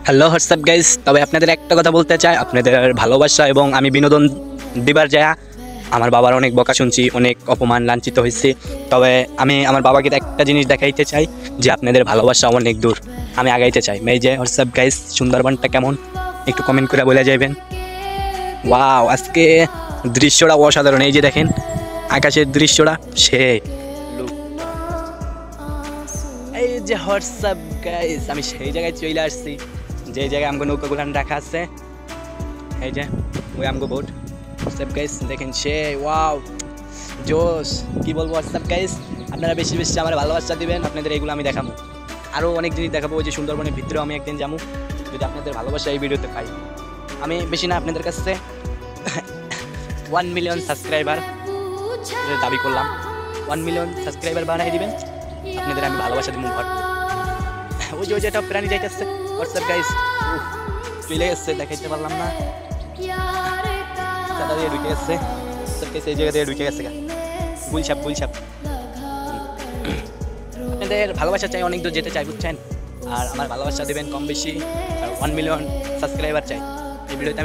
Hello WhatsApp guys, তবে আপনাদের একটা কথা বলতে চাই, আপনাদের ভালোবাসা এবং আমি বিনোদন দিবার যায় আমার বাবার অনেক বকা শুনছি, অনেক অপমান লাঞ্ছিত হয়েছি। তবে আমি আমার বাবাকে একটা জিনিস দেখাইতে চাই যে আপনাদের ভালোবাসা অনেক দূর, আমি আগাইতে চাই। এই যে হোয়াটসঅ্যাপ গাইস, সুন্দরবনটা কেমন একটু কমেন্ট করে বলে যাবেন। ওয়াও, আজকে দৃশ্যটা অসাধারণ। এই যে দেখেন আকাশের দৃশ্যটা, সে এই যে হোয়াটসঅ্যাপ গাইস, আমি সেই জায়গায় চলে আসছি যে জায়গায় আমগো নৌকাগুলান রাখা আছে। এই যে ওই আমগো বোট। হোয়াটসঅ্যাপ গাইস দেখেন সে, ওয়াও জোশ, কি বলবো হোয়াটসঅ্যাপ গাইস, আপনারা বেশি বেশি আমার ভালোবাসা দিবেন। আপনাদের এইগুলো আমি দেখাবো, আরও অনেক জিনিস দেখাবো। ওই যে সুন্দরবনের ভিতরেও আমি একদিন যাবো, যদি আপনাদের ভালোবাসা এই ভিডিওতে পাই। আমি বেশি না, আপনাদের কাছে 1 মিলিয়ন সাবস্ক্রাইবার দাবি করলাম। 1 মিলিয়ন সাবস্ক্রাইবার বানাই দিবেন, আপনাদের আমি ভালোবাসা দিব ভর। ওই যে একটা প্রাণী যাইতেছে হোয়াটসঅ্যাপ গাইস, চলে গেছে, দেখাইতে পারলাম না। চাঁদা দিয়ে ঢুকে গেছে, এই জায়গা দিয়ে ঢুকে গেছে। গুলছাপ গুলছাপ। আপনাদের ভালোবাসা চাই, অনেক দূর যেতে চাই, বুঝছেন? আর আমার ভালোবাসা দেবেন কম বেশি, আর 1 মিলিয়ন সাবস্ক্রাইবার চাই এই ভিডিওতে।